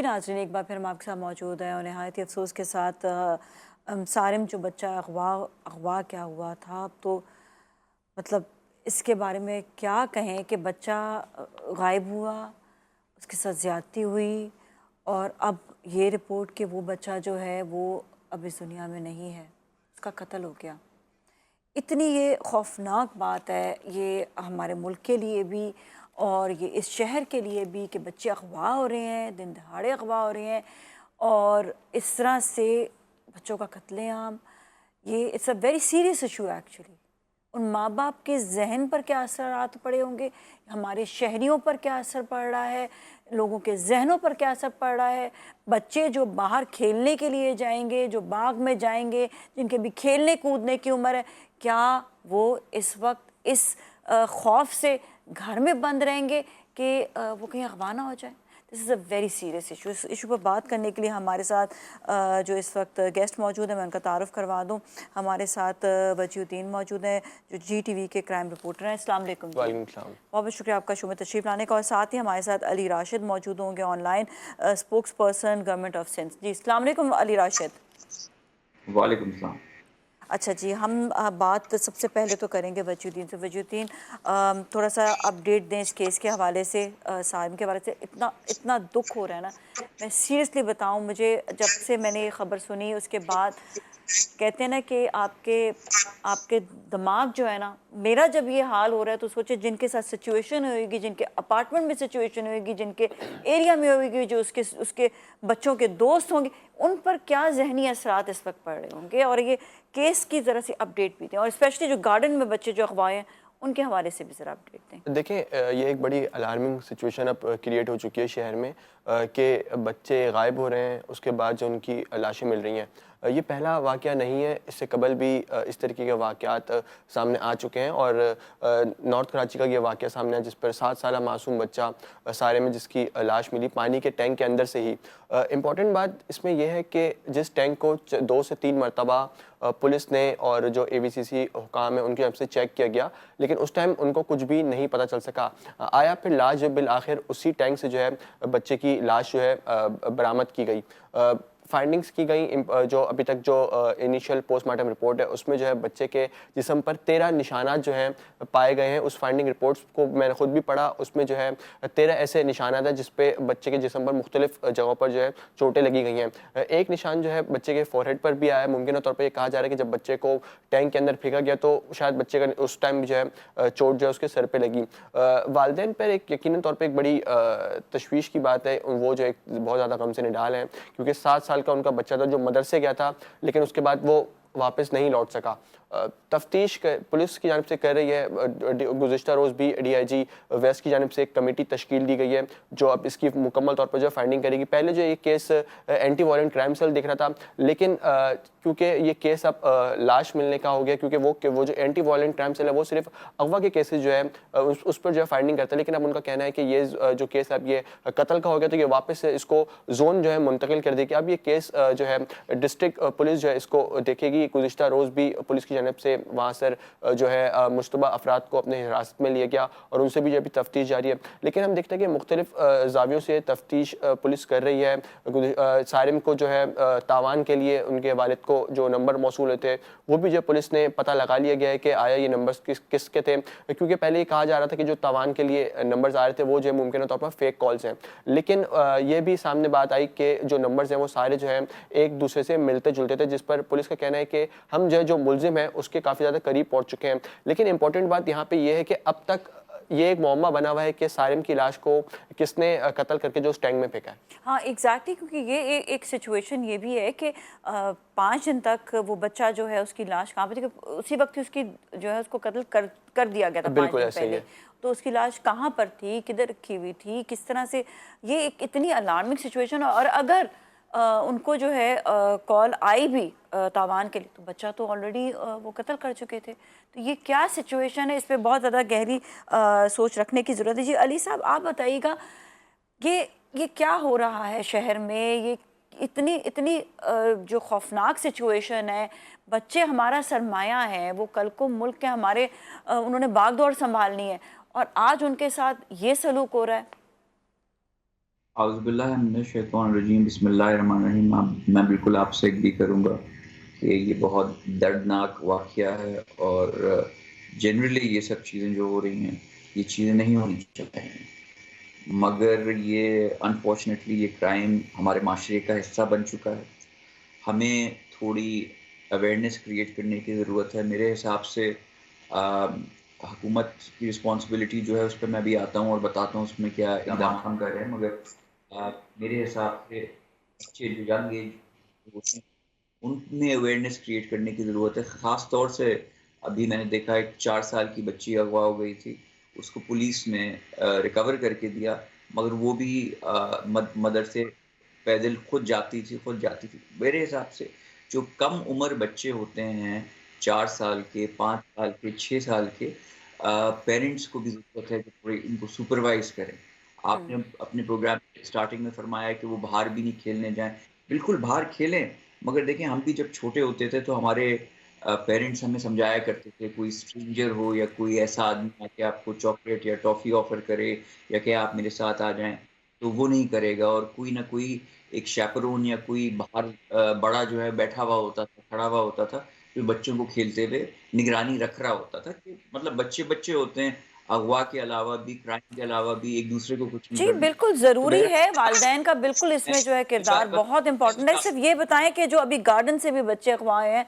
جی ناظرین، ایک بار پھر ہم آپ کے ساتھ موجود ہیں اور نہایت ہی افسوس کے ساتھ سارم جو بچہ اغوا کیا ہوا تھا، تو مطلب اس کے بارے میں کیا کہیں کہ بچہ غائب ہوا، اس کے ساتھ زیادتی ہوئی اور اب یہ رپورٹ کہ وہ بچہ جو ہے وہ اب اس دنیا میں نہیں ہے، اس کا قتل ہو گیا۔ اتنی یہ خوفناک بات ہے یہ ہمارے ملک کے لیے بھی اور یہ اس شہر کے لیے بھی کہ بچے اغوا ہو رہے ہیں، دن دہاڑے اغوا ہو رہے ہیں اور اس طرح سے بچوں کا قتل عام، یہ it's a very serious issue actually. ان ماں باپ کے ذہن پر کیا اثرات پڑے ہوں گے، ہمارے شہریوں پر کیا اثر پڑ رہا ہے، لوگوں کے ذہنوں پر کیا اثر پڑ رہا ہے، بچے جو باہر کھیلنے کے لیے جائیں گے، جو باغ میں جائیں گے، جن کے بھی کھیلنے کودنے کی عمر ہے، کیا وہ اس وقت اس خوف سے گھر میں بند رہیں گے کہ وہ کہیں اغوا نہ ہو جائے۔ This is a very serious issue. اس ایشو پر بات کرنے کے لیے ہمارے ساتھ جو اس وقت گیسٹ موجود ہیں، میں ان کا تعارف کروا دوں۔ ہمارے ساتھ وجیہ الدین موجود ہیں جو جی ٹی وی کے کرائم رپورٹر ہیں۔ السلام علیکم جی۔ وعلیکم السلام۔ بہت بہت شکریہ آپ کا شو میں تشریف لانے کا، اور ساتھ ہی ہمارے ساتھ علی راشد موجود ہوں گے online spokesperson government of Sindh. جی السلام علیکم علی راشد۔ وعلیکم السلام۔ اچھا جی، ہم بات سب سے پہلے تو کریں گے وجیہ الدین سے۔ وجیہ الدین، تھوڑا سا اپڈیٹ دیں اس کیس کے حوالے سے، سارم کے حوالے سے۔ اتنا دکھ ہو رہا ہے نا، میں سیریسلی بتاؤں، مجھے جب سے میں نے یہ خبر سنی اس کے بعد کہتے ہیں نا کہ آپ کے دماغ جو ہے نا، میرا جب یہ حال ہو رہا ہے تو سوچے جن کے ساتھ سچویشن ہوئے گی، جن کے اپارٹمنٹ میں سچویشن ہوئے گی، جن کے ایریا میں ہوئے گی، جو اس کے بچوں کے دوست ہوں گے، ان پر کیا ذہنی اثرات اس وقت پڑ رہے ہوں گے۔ اور یہ کیس کی ذرا سی اپڈیٹ بھی دیں، اور اسپیشلی جو گارڈن میں بچے جو اغوا ہیں ان کے حوالے سے بھی ذرا اپڈیٹ دیں۔ دیکھیں، یہ ایک بڑی الارمنگ سچویشن اب کریٹ ہو چکی ہے شہر میں کہ بچے غائب ہو رہے ہیں، اس کے بعد جو ان کی لاشیں مل رہی ہیں۔ یہ پہلا واقعہ نہیں ہے، اس سے قبل بھی اس طریقے کے واقعات سامنے آ چکے ہیں، اور نارتھ کراچی کا یہ واقعہ سامنے آیا جس پر 7 سالہ معصوم بچہ سارے میں جس کی لاش ملی پانی کے ٹینک کے اندر سے ہی۔ امپورٹنٹ بات اس میں یہ ہے کہ جس ٹینک کو 2 سے 3 مرتبہ پولیس نے اور جو اے وی سی سی حکام ہیں ان کی طرف سے چیک کیا گیا، لیکن اس ٹائم ان کو کچھ بھی نہیں پتہ چل سکا۔ آیا پھر لاش جب بالآخر اسی ٹینک سے جو ہے بچے کی لاش جو ہے برآمد کی گئی، فائنڈنگز کی گئیں، جو ابھی تک جو انیشیل پوسٹ مارٹم رپورٹ ہے اس میں جو ہے بچے کے جسم پر 13 نشانات جو ہیں پائے گئے ہیں۔ اس فائنڈنگ رپورٹس کو میں نے خود بھی پڑھا، اس میں جو ہے 13 ایسے نشانات ہیں جس پہ بچے کے جسم پر مختلف جگہوں پر جو ہے چوٹیں لگی گئی ہیں۔ ایک نشان جو ہے بچے کے فور ہیڈ پر بھی آیا ہے۔ ممکنہ طور پر یہ کہا جا رہا ہے کہ جب بچے کو ٹینک کے اندر پھینکا گیا تو شاید بچے کا اس ٹائم جو ہے چوٹ جو ہے اس کے سر پہ لگی۔ والدین پر ایک یقیناً طور پہ ایک بڑی تشویش کی بات ہے، وہ جو ایک بہت زیادہ غم سے نڈال ہیں، کیونکہ 7 سال کا ان کا بچہ تھا جو مدرسے گیا تھا، لیکن اس کے بعد وہ واپس نہیں لوٹ سکا۔ تفتیش پولیس کی جانب سے کر رہی ہے۔ گزشتہ روز بھی ڈی آئی جی ویسٹ کی جانب سے ایک کمیٹی تشکیل دی گئی ہے جو اب اس کی مکمل طور پر جو فائنڈنگ کرے گی۔ پہلے جو یہ case anti violent crime cell دیکھ رہا تھا، لیکن کیونکہ یہ کیس اب لاش ملنے کا ہو گیا، کیونکہ وہ جو اینٹی وائلنٹ کرائم سیل ہے وہ صرف اغوا کے کیسز جو ہے اس پر جو ہے فائنڈنگ کرتا ہے، لیکن اب ان کا کہنا ہے کہ یہ جو کیس اب یہ قتل کا ہو گیا تو یہ واپس سے اس کو زون جو ہے منتقل کر دے گی۔ اب یہ کیس جو ہے ڈسٹرکٹ پولیس جو ہے اس کو دیکھے گی۔ گزشتہ روز بھی پولیس کی جانب سے وہاں سر جو ہے مشتبہ افراد کو اپنے حراست میں لیا گیا اور ان سے بھی جو ابھی تفتیش جاری ہے، لیکن ہم دیکھتے ہیں کہ مختلف زاویوں سے تفتیش پولیس کر رہی ہے۔ سارم کو جو ہے تاوان کے لیے ان کے والد کو جو نمبر موصول ہوئے تھے وہ بھی جو پولیس نے پتہ لگا لیا گیا ہے کہ آیا یہ نمبرز کس کے تھے، کیونکہ پہلے یہ کہا جا رہا تھا کہ جو تاوان کے لیے نمبرز آ رہے تھے وہ جو ہے ممکنہ طور پر فیک کالز ہیں، لیکن یہ بھی سامنے بات آئی کہ جو نمبرز ہیں وہ سارے جو ہیں ایک دوسرے سے ملتے جلتے تھے، جس پر پولیس کا کہنا ہے کہ ہم جو ملزم ہیں اس کے کافی زیادہ قریب پہنچ چکے ہیں۔ لیکن امپورٹنٹ بات یہاں پہ یہ ہے کہ اب تک یہ ایک معمہ بنا ہوا ہے کہ سارم کی لاش کو کس نے قتل کر کے جو اس ٹینک میں پھینکا ہے۔ ہاں ایگزیکٹلی، کیونکہ یہ ایک سچویشن یہ بھی ہے کہ 5 دن تک وہ بچہ جو ہے اس کی لاش کہاں پہ تھی، اسی وقت اس کی جو ہے اس کو قتل کر دیا گیا تھا 5 دن پہلے، تو اس کی لاش کہاں پر تھی، کدھر رکھی ہوئی تھی، کس طرح سے، یہ ایک اتنی الارمنگ سچویشن ہے۔ اور اگر ان کو جو ہے کال آئی بھی تاوان کے لیے تو بچہ تو آلریڈی وہ قتل کر چکے تھے، تو یہ کیا سچویشن ہے، اس پہ بہت زیادہ گہری سوچ رکھنے کی ضرورت ہے۔ جی علی صاحب آپ بتائیے گا، یہ کیا ہو رہا ہے شہر میں، یہ اتنی جو خوفناک سچویشن ہے، بچے ہمارا سرمایہ ہیں، وہ کل کو ملک کے ہمارے انہوں نے باغ دوڑ سنبھالنی ہے، اور آج ان کے ساتھ یہ سلوک ہو رہا ہے۔ اعوذ باللہ من الشیطان الرجیم، بسم اللہ الرحمن الرحیم۔ میں بالکل آپ سے ایگری کروں گا کہ یہ بہت دردناک واقعہ ہے، اور جنرلی یہ سب چیزیں جو ہو رہی ہیں یہ چیزیں نہیں ہونی چاہیے، مگر یہ انفارچونیٹلی یہ کرائم ہمارے معاشرے کا حصہ بن چکا ہے۔ ہمیں تھوڑی اویئرنیس کریٹ کرنے کی ضرورت ہے۔ میرے حساب سے حکومت کی رسپانسبلٹی جو ہے اس پہ میں بھی آتا ہوں اور بتاتا ہوں اس میں کیا اقدامات ہم کر رہے ہیں، مگر میرے حساب سے بچے جو ینگ ایج ہوتے ہیں ان میں اویئرنیس کریٹ کرنے کی ضرورت ہے۔ خاص طور سے ابھی میں نے دیکھا ایک 4 سال کی بچی اغوا ہو گئی تھی، اس کو پولیس نے ریکور کر کے دیا، مگر وہ بھی مدر سے پیدل خود جاتی تھی۔ میرے حساب سے جو کم عمر بچے ہوتے ہیں، 4 سال کے، 5 سال کے، 6 سال کے، پیرنٹس کو بھی ضرورت ہے کہ تھوڑی ان کو سپروائز کریں۔ آپ نے اپنے پروگرام اسٹارٹنگ میں فرمایا کہ وہ باہر بھی نہیں کھیلنے جائیں، بالکل باہر کھیلیں، مگر دیکھیں ہم بھی جب چھوٹے ہوتے تھے تو ہمارے پیرنٹس ہمیں سمجھایا کرتے تھے، کوئی اسٹرینجر ہو یا کوئی ایسا آدمی آ کے آپ کو چاکلیٹ یا ٹافی آفر کرے یا کہ آپ میرے ساتھ آ جائیں تو وہ نہیں کرے گا، اور کوئی نہ کوئی ایک شیپرون یا کوئی باہر بڑا جو ہے بیٹھا ہوا ہوتا تھا، کھڑا ہوا ہوتا تھا، جو بچوں کو کھیلتے ہوئے نگرانی رکھ رہا ہوتا تھا، کہ مطلب بچے بچے ہوتے ہیں، اغوا کے علاوہ بھی، کرائم کے علاوہ بھی ایک دوسرے کو کچھ نہیں جی کرنا۔ بالکل تو ضروری ہے، بہرحال والدین کا بالکل اس میں جو ہے اس کردار بات بہت امپورٹنٹ ہے۔ پر صرف یہ بتائیں کہ جو ابھی گارڈن سے بھی بچے اغوا ہیں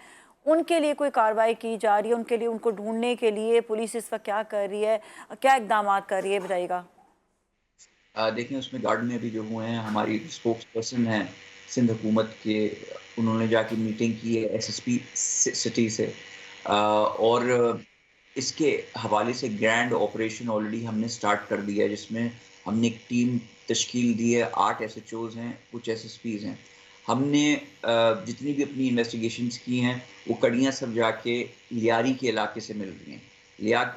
ان کے لیے کوئی کارروائی کی جا رہی ہے، ان کے لیے ان کو ڈھونڈنے کے لیے پولیس اس وقت کیا کر رہی ہے، کیا اقدامات کر رہی ہے، بتائیے گا۔ دیکھیں اس میں گارڈن میں بھی جو ہوئے ہیں، ہماری اسپوکس پرسن ہیں سندھ حکومت کے، انہوں نے جا کے میٹنگ کی ہے ایس ایس پی سٹی سے، اور اس کے حوالے سے گرینڈ آپریشن آلریڈی ہم نے سٹارٹ کر دیا ہے، جس میں ہم نے ایک ٹیم تشکیل دی ہے، 8 ایس ایچ اوز ہیں، کچھ ایس ایس پیز ہیں۔ ہم نے جتنی بھی اپنی انویسٹیگیشنز کی ہیں وہ کڑیاں سب جا کے لیاری کے علاقے سے مل رہی ہیں۔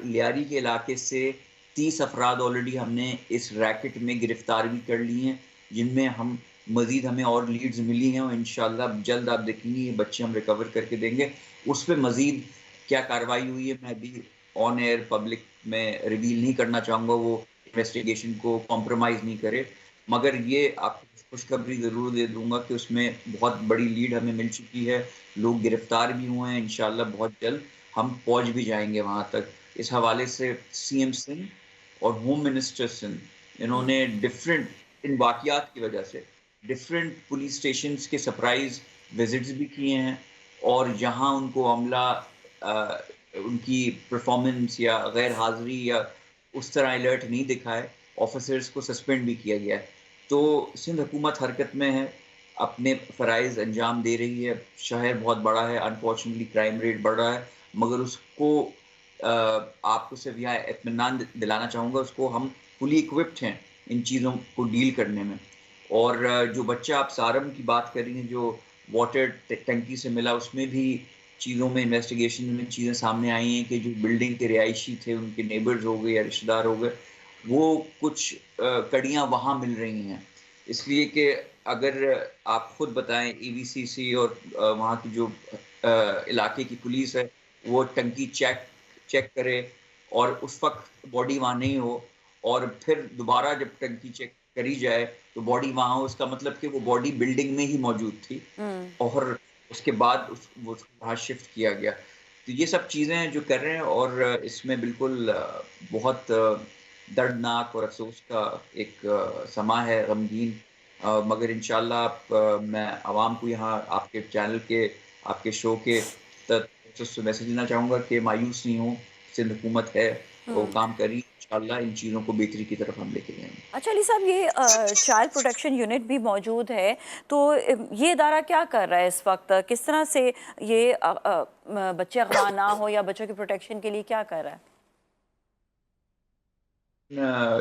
لیاری کے علاقے سے 30 افراد آلریڈی ہم نے اس ریکٹ میں گرفتار بھی کر لی ہیں، جن میں مزید ہمیں اور لیڈز ملی ہیں، اور انشاءاللہ جلد آپ دیکھیں گے یہ بچے ہم ریکور کر کے دیں گے۔ اس پہ مزید کیا کارروائی ہوئی ہے میں ابھی آن ایئر پبلک میں ریویل نہیں کرنا چاہوں گا، وہ انویسٹیگیشن کو کمپرومائز نہیں کرے، مگر یہ آپ کو خوشخبری ضرور دے دوں گا کہ اس میں بہت بڑی لیڈ ہمیں مل چکی ہے، لوگ گرفتار بھی ہوئے ہیں، انشاءاللہ بہت جلد ہم پہنچ بھی جائیں گے وہاں تک۔ اس حوالے سے سی ایم سنگھ اور ہوم منسٹر سندھ، انہوں نے ان واقعات کی وجہ سے ڈفرینٹ پولیس اسٹیشنز کے سرپرائز وزٹس بھی کیے ہیں، اور جہاں ان کو عملہ ان کی پرفارمنس یا غیر حاضری یا اس طرح الرٹ نہیں دکھائے، آفیسرز کو سسپینڈ بھی کیا گیا ہے۔ تو سندھ حکومت حرکت میں ہے، اپنے فرائض انجام دے رہی ہے، شہر بہت بڑا ہے، انفارچونیٹلی کرائم ریٹ بڑھ رہا ہے، مگر اس کو آپ کو صرف یہاں اطمینان دلانا چاہوں گا، اس کو ہم فلی اکوپڈ ہیں ان چیزوں کو ڈیل کرنے میں۔ اور جو بچہ آپ سارم کی بات کر رہی ہیں جو واٹر ٹنکی سے ملا، اس میں بھی چیزوں میں انویسٹیگیشن میں چیزیں سامنے آئی ہیں کہ جو بلڈنگ کے رہائشی تھے، ان کے نیبرز ہو گئے یا رشتہ دار ہو گئے، وہ کچھ کڑیاں وہاں مل رہی ہیں، اس لیے کہ اگر آپ خود بتائیں ای وی سی سی اور وہاں کی جو علاقے کی پولیس ہے وہ ٹنکی چیک کرے اور اس وقت باڈی وہاں نہیں ہو، اور پھر دوبارہ جب ٹنکی چیک کری جائے تو باڈی وہاں ہو، اس کا مطلب کہ وہ باڈی بلڈنگ میں ہی موجود تھی، اور اس کے بعد وہ وہاں شفٹ کیا گیا۔ تو یہ سب چیزیں جو کر رہے ہیں، اور اس میں بالکل بہت دردناک اور افسوس کا ایک سما ہے، غمگین، مگر انشاءاللہ میں عوام کو یہاں آپ کے چینل کے، آپ کے شو کے میسج دینا چاہوں گا کہ مایوس نہیں ہوں، سندھ حکومت ہے، وہ کام کری، انشاءاللہ ان چیزوں کو بہتری کی طرف ہم لے کے جائیں گے۔ اچھا علی صاحب، یہ چائلڈ پروٹیکشن یونٹ بھی موجود ہے، تو یہ ادارہ کیا کر رہا ہے اس وقت؟ کس طرح سے یہ بچے اغوا نہ ہو یا بچوں کی پروٹیکشن کے لیے کیا کر رہا ہے؟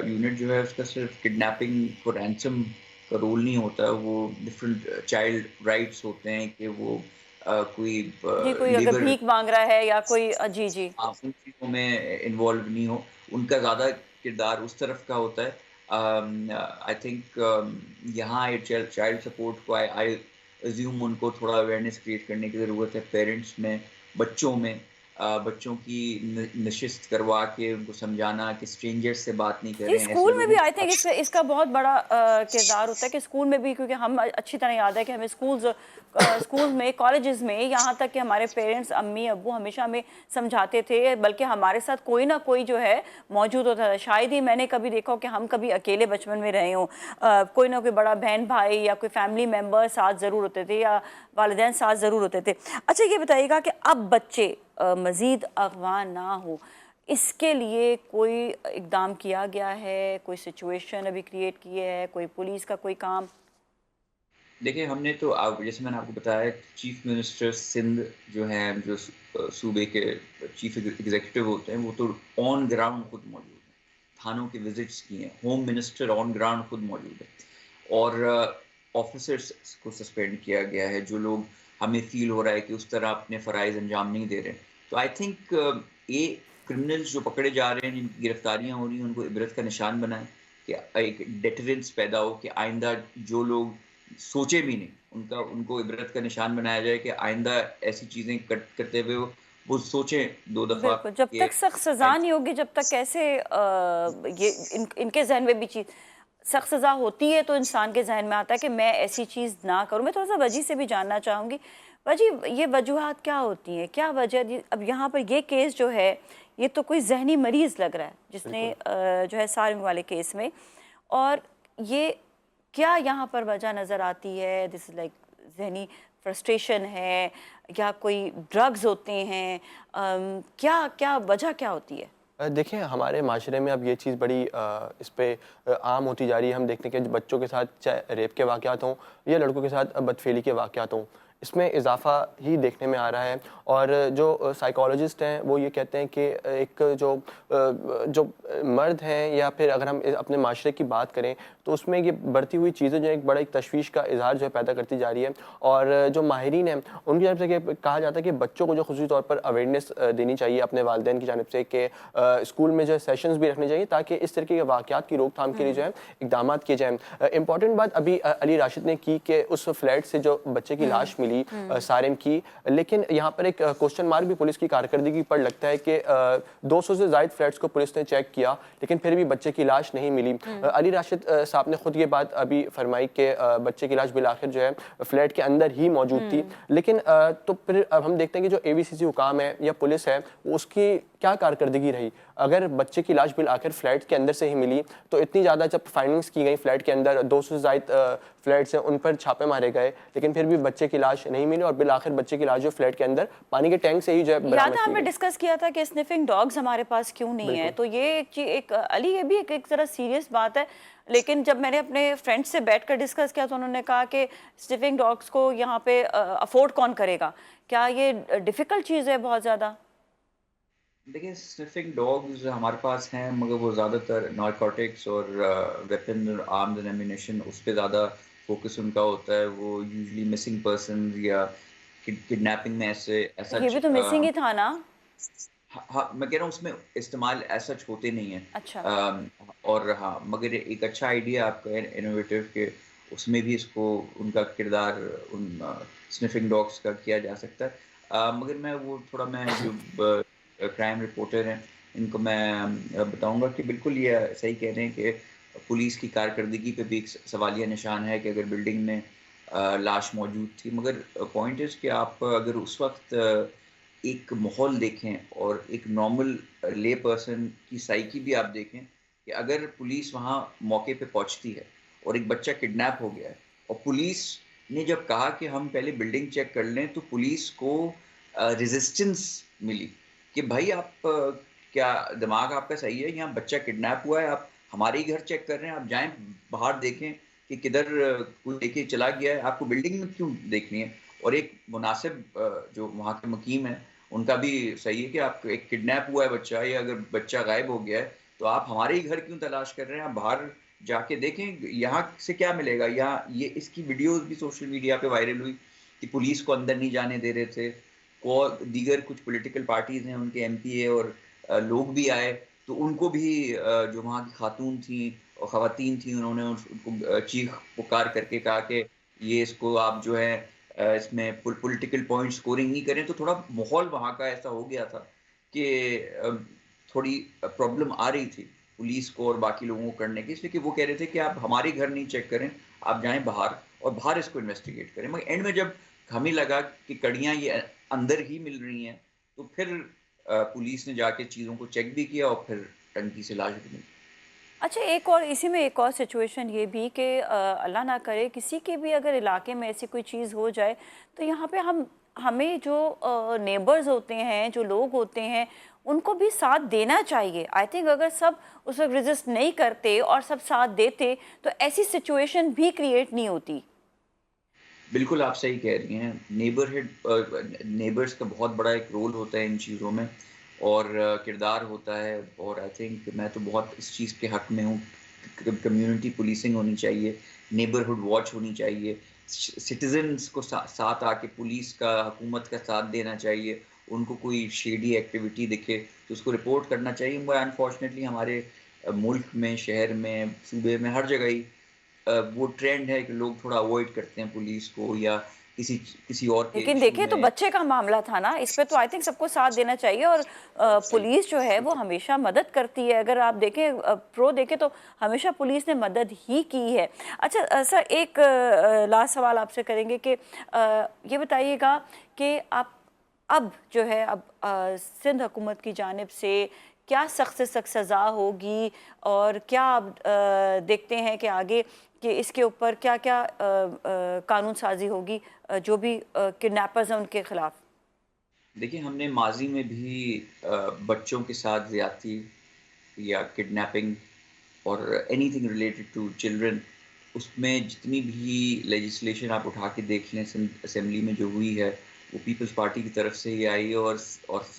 یونٹ جو ہے اس کا صرف کڈنیپنگ فور رینسم کا رول نہیں ہوتا، وہ ڈفرینٹ چائلڈ رائٹس ہوتے ہیں کہ وہ کوئی جی، کوئی اگر لیبر بھیک مانگ رہا ہے یا کوئی جی جی ان چیزوں میں انوالو نہیں ہو، ان کا زیادہ کردار اس طرف کا ہوتا ہے۔ آئی تھنک یہاں چائلڈ سپورٹ کو آئی ایزیوم ان کو تھوڑا اویئرنیس کریٹ کرنے کی ضرورت ہے، پیرنٹس میں، بچوں میں، بچوں کی نشست کروا کے ان کو سمجھانا کہ اسٹرینجر سے بات نہیں جی کریں، ایسے اسکول میں بھی لوگوں آئی کے تھنک اس کا بہت بڑا کردار ہوتا ہے کہ اسکول میں بھی، کیونکہ ہم اچھی طرح یاد ہے کہ ہمیں اسکول میں، کالجز میں، یہاں تک کہ ہمارے پیرنٹس، امی ابو ہمیشہ ہمیں سمجھاتے تھے، بلکہ ہمارے ساتھ کوئی نہ کوئی جو ہے موجود ہوتا تھا. شاید ہی میں نے کبھی دیکھا ہو کہ ہم کبھی اکیلے بچپن میں رہے ہوں. کوئی نہ کوئی بڑا بہن بھائی یا کوئی فیملی ممبر ساتھ ضرور ہوتے تھے، یا والدین ساتھ ضرور ہوتے تھے. اچھا یہ بتائیے گا کہ اب بچے مزید اغوا نہ ہو، اس کے لیے کوئی اقدام کیا گیا ہے، کوئی سچویشن ابھی کریٹ کی ہے، کوئی پولیس کا کوئی کام؟ دیکھیں ہم نے تو جیسے میں نے آپ کو بتایا، چیف منسٹر سندھ جو ہیں، جو صوبے کے چیف ایگزیکٹو ہوتے ہیں، وہ تو آن گراؤنڈ خود موجود ہیں، تھانوں کے وزٹس کی ہیں. ہوم منسٹر آن گراؤنڈ خود موجود ہے، اور آفیسرس کو سسپینڈ کیا گیا ہے جو لوگ ہمیں فیل ہو رہا ہے کہ اس طرح اپنے فرائض انجام نہیں دے رہے. تو آئی تھنک یہ کرمنلز جو پکڑے جا رہے ہیں، جن کی گرفتاریاں ہو رہی ہیں، ان کو عبرت کا نشان بنائیں کہ ایک ڈیٹرنس پیدا ہو کہ آئندہ جو لوگ سوچے بھی نہیں، ان کو عبرت کا نشان بنایا جائے کہ آئندہ ایسی چیزیں کرتے ہوئے وہ سوچیں 2 دفعہ بالکل، جب کہ تک سخت سزا نہیں ہوگی، جب تک کیسے یہ ان کے ذہن میں بھی چیز سخت سزا ہوتی ہے تو انسان کے ذہن میں آتا ہے کہ میں ایسی چیز نہ کروں. میں تھوڑا سا وجی سے بھی جاننا چاہوں گی. وجی، یہ وجوہات کیا ہوتی ہیں، کیا وجہ اب یہاں پر یہ کیس جو ہے، یہ تو کوئی ذہنی مریض لگ رہا ہے جس نے جو ہے سارنگ والے کیس میں، اور یہ کیا یہاں پر وجہ نظر آتی ہے؟ دس لائک ذہنی فرسٹریشن ہے، یا کوئی ڈرگز ہوتے ہیں، کیا وجہ کیا ہوتی ہے؟ دیکھیں ہمارے معاشرے میں اب یہ چیز بڑی اس پہ عام ہوتی جا رہی ہے. ہم دیکھتے ہیں کہ بچوں کے ساتھ چاہے ریپ کے واقعات ہوں یا لڑکوں کے ساتھ بدفعلی کے واقعات ہوں، اس میں اضافہ ہی دیکھنے میں آ رہا ہے. اور جو سائیکالوجسٹ ہیں وہ یہ کہتے ہیں کہ ایک جو مرد ہیں، یا پھر اگر ہم اپنے معاشرے کی بات کریں تو اس میں یہ بڑھتی ہوئی چیزیں جو ایک بڑا ایک تشویش کا اظہار جو ہے پیدا کرتی جا رہی ہے. اور جو ماہرین ہیں ان کی جانب سے کہا جاتا ہے کہ بچوں کو جو خصوصی طور پر اویئرنیس دینی چاہیے اپنے والدین کی جانب سے، کہ اسکول میں جو ہے سیشنز بھی رکھنے چاہیے تاکہ اس طریقے کے واقعات کی روک تھام کے لیے جو ہے اقدامات کیے جائیں. امپورٹنٹ بات ابھی علی راشد نے کی کہ اس فلیٹ سے جو بچے کی لاش ملی سارم کی، لیکن یہاں پر ایک کوسچن مارک بھی پولیس کی کارکردگی پر لگتا ہے کہ 200 سے زائد فلیٹس کو پولیس نے چیک کیا لیکن پھر بھی بچے کی لاش نہیں ملی. علی راشد صاحب نے خود یہ بات ابھی فرمائی کہ بچے کی لاش بالآخر جو ہے فلیٹ کے اندر ہی موجود تھی. لیکن تو پھر اب ہم دیکھتے ہیں کہ جو AVCC حکام ہے یا پولیس ہے، اس کی کیا کارکردگی رہی. اگر بچے کی لاش بالآخر فلیٹ کے اندر سے ہی ملی تو اتنی زیادہ جب فائنڈنگز کی گئی فلیٹ کے اندر، 200 سے زائد فلیٹس ہیں ان پر چھاپے مارے گئے لیکن پھر بھی بچے کی لاش نہیں ملی، اور بالآخر بچے کی لاش جو فلیٹ کے اندر پانی کے ٹینک سے ہی جو ہے یاد برآمد ہے ہم کی نے گئی. ڈسکس کیا تھا کہ سنیفنگ ڈاگز ہمارے پاس کیوں نہیں ہے، تو یہ ایک علی یہ بھی ایک ذرا سیریس بات ہے. لیکن جب میں نے اپنے فرینڈ سے بیٹھ کر ڈسکس کیا تو انہوں نے کہا کہ سنیفنگ ڈاگز کو یہاں پہ افورڈ کون کرے گا؟ کیا یہ ڈیفیکلٹ چیز ہے بہت زیادہ؟ دیکھیں سنفنگ ڈاگز ہمارے پاس ہیں، مگر وہ زیادہ تر نارکوٹکس اور ویپن اور آرمز اینڈ ایمونیشن، اس پہ زیادہ فوکس ان کا ہوتا ہے. وہ یوزلی مسنگ پرسنز یا کڈنیپنگ میں ایسا یہ بھی تو مسنگ ہی تھا نا؟ ہاں میں کہہ رہا ہوں اس میں استعمال ایسا ہوتے نہیں ہیں. اچھا. اور ہاں مگر ایک اچھا آئیڈیا آپ کا انوویٹیو کہ اس میں بھی اس کو ان کا کردار ان سنفنگ ڈاگس کا کیا جا سکتا ہے. مگر میں وہ تھوڑا میں جو کرائم رپورٹر ہیں ان کو میں بتاؤں گا کہ بالکل یہ صحیح کہہ رہے ہیں کہ پولیس کی کارکردگی پہ بھی ایک سوالیہ نشان ہے کہ اگر بلڈنگ میں لاش موجود تھی. مگر پوائنٹ از کہ آپ اگر اس وقت ایک ماحول دیکھیں اور ایک نارمل لے پرسن کی سائیکی بھی آپ دیکھیں کہ اگر پولیس وہاں موقع پہ پہنچتی ہے اور ایک بچہ کڈنیپ ہو گیا ہے اور پولیس نے جب کہا کہ ہم پہلے بلڈنگ چیک کر لیں تو پولیس کو ریزسٹنس ملی کہ بھائی آپ کیا دماغ آپ کا صحیح ہے، یہاں بچہ کڈنیپ ہوا ہے، آپ ہمارے ہی گھر چیک کر رہے ہیں، آپ جائیں باہر دیکھیں کہ کدھر کوئی لے کے چلا گیا ہے، آپ کو بلڈنگ میں کیوں دیکھنی ہے. اور ایک مناسب جو وہاں کے مقیم ہیں ان کا بھی صحیح ہے کہ آپ ایک کڈنیپ ہوا ہے بچہ یا اگر بچہ غائب ہو گیا ہے تو آپ ہمارے ہی گھر کیوں تلاش کر رہے ہیں، آپ باہر جا کے دیکھیں یہاں سے کیا ملے گا. یہاں یہ اس کی ویڈیوز بھی سوشل میڈیا پہ وائرل ہوئی کہ پولیس کو اندر نہیں جانے دے رہے تھے، اور دیگر کچھ پولیٹیکل پارٹیز ہیں ان کے MP اور لوگ بھی آئے تو ان کو بھی جو وہاں کی خاتون تھیں اور خواتین تھیں انہوں نے ان کو چیخ پکار کر کے کہا کہ یہ اس کو آپ جو ہے اس میں پولیٹیکل پوائنٹ سکورنگ نہیں کریں. تو تھوڑا ماحول وہاں کا ایسا ہو گیا تھا کہ تھوڑی پرابلم آ رہی تھی پولیس کو اور باقی لوگوں کو کرنے کی، اس لیے کہ وہ کہہ رہے تھے کہ آپ ہمارے گھر نہیں چیک کریں، آپ جائیں باہر اور باہر اس کو انویسٹیگیٹ کریں. مگر اینڈ میں جب ہمیں لگا کہ کڑیاں یہ اندر ہی مل رہی ہیں تو پھر پولیس نے جا کے چیزوں کو چیک بھی کیا اور پھر ٹنکی سے لاش بھی ملی. اچھا، ایک اور اسی میں ایک اور سچویشن یہ بھی کہ اللہ نہ کرے کسی کے بھی اگر علاقے میں ایسی کوئی چیز ہو جائے تو یہاں پہ ہمیں جو نیبرز ہوتے ہیں، جو لوگ ہوتے ہیں، ان کو بھی ساتھ دینا چاہیے. آئی تھنک اگر سب اس وقت ریزسٹ نہیں کرتے اور سب ساتھ دیتے تو ایسی سچویشن بھی کریٹ نہیں ہوتی. بالکل آپ صحیح کہہ رہی ہیں. نیبرز کا بہت بڑا ایک رول ہوتا ہے ان چیزوں میں اور کردار ہوتا ہے. اور آئی تھنک میں تو بہت اس چیز کے حق میں ہوں. کمیونٹی پولیسنگ ہونی چاہیے، نیبرہڈ واچ ہونی چاہیے، سٹیزنز کو ساتھ آ کے پولیس کا، حکومت کا ساتھ دینا چاہیے. ان کو کوئی شیڈی ایکٹیویٹی دکھے تو اس کو رپورٹ کرنا چاہیے. مگر انفارچونیٹلی ہمارے ملک میں، شہر میں، صوبے میں، ہر جگہ ہی وہ ٹرینڈ ہے کہ لوگ تھوڑا اوائڈ کرتے ہیں پولیس کو یا کسی اور کے لیکن ایشو دیکھیں تو میں. بچے کا معاملہ تھا نا، اس پہ تو آئی تھنک سب کو ساتھ دینا چاہیے. اور صحیح پولیس جو ہے وہ ہمیشہ مدد کرتی ہے. اگر آپ دیکھیں پرو دیکھیں تو ہمیشہ پولیس نے مدد ہی کی ہے. اچھا سر، ایک لاسٹ سوال آپ سے کریں گے کہ یہ بتائیے گا کہ آپ اب جو ہے سندھ حکومت کی جانب سے کیا سخت سے سخت سزا ہوگی اور کیا آپ دیکھتے ہیں کہ آگے کہ اس کے اوپر کیا کیا قانون سازی ہوگی جو بھی کڈنیپرز ہیں ان کے خلاف؟ دیکھیں، ہم نے ماضی میں بھی بچوں کے ساتھ زیادتی یا کڈنیپنگ اور anything related to children, اس میں جتنی بھی لیجسلیشن آپ اٹھا کے دیکھ لیں سندھ اسمبلی میں جو ہوئی ہے وہ پیپلز پارٹی کی طرف سے ہی آئی ہے اور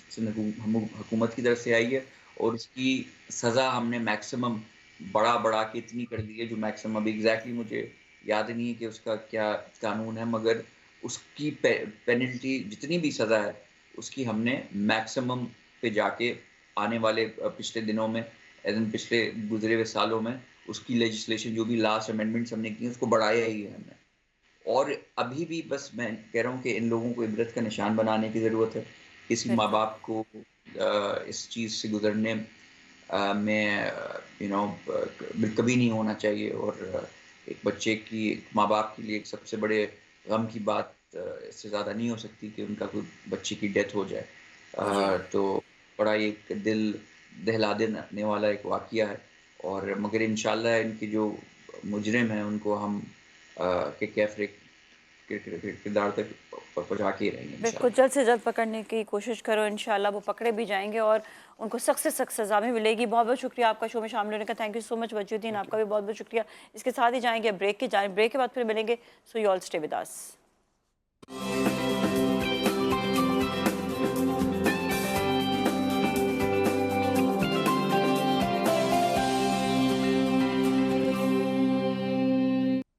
سندھ حکومت کی طرف سے آئی ہے. اور اس کی سزا ہم نے میکسیمم بڑا کے اتنی کر دی ہے جو میکسیمم ابھی ایگزیکٹلی مجھے یاد نہیں ہے کہ اس کا کیا قانون ہے، مگر اس کی پینلٹی جتنی بھی سزا ہے اس کی ہم نے میکسیمم پہ جا کے آنے والے پچھلے دنوں میں پچھلے گزرے ہوئے سالوں میں اس کی لیجسلیشن جو بھی لاسٹ امینڈمنٹس ہم نے کی اس کو بڑھایا ہی ہے ہم نے. اور ابھی بھی بس میں کہہ رہا ہوں کہ ان لوگوں کو عبرت کا نشان بنانے کی ضرورت ہے. کسی ماں بالکل. باپ کو اس چیز سے گزرنے میں کبھی نہیں ہونا چاہیے. اور ایک بچے کی، ایک ماں باپ کے لیے ایک سب سے بڑے غم کی بات اس سے زیادہ نہیں ہو سکتی کہ ان کا کوئی بچے کی ڈیتھ ہو جائے. جی تو بڑا ایک دل دہلا دینے والا ایک واقعہ ہے. اور مگر انشاءاللہ ان کے جو مجرم ہیں ان کو ہم کردار تک پہنچا کے رہیں گے بالکل، انشاءاللہ. جلد سے جلد پکڑنے کی کوشش کرو. انشاءاللہ وہ پکڑے بھی جائیں گے اور ان کو سخت سے سخت سزا بھی ملے گی. بہت بہت شکریہ آپ کا شو میں شامل ہونے کا. تھینک یو سو مچ وجیہ الدین، آپ کا بھی بہت بہت شکریہ. اس کے ساتھ ہی جائیں گے بریک کے بعد پھر ملیں گے. So you all stay with us.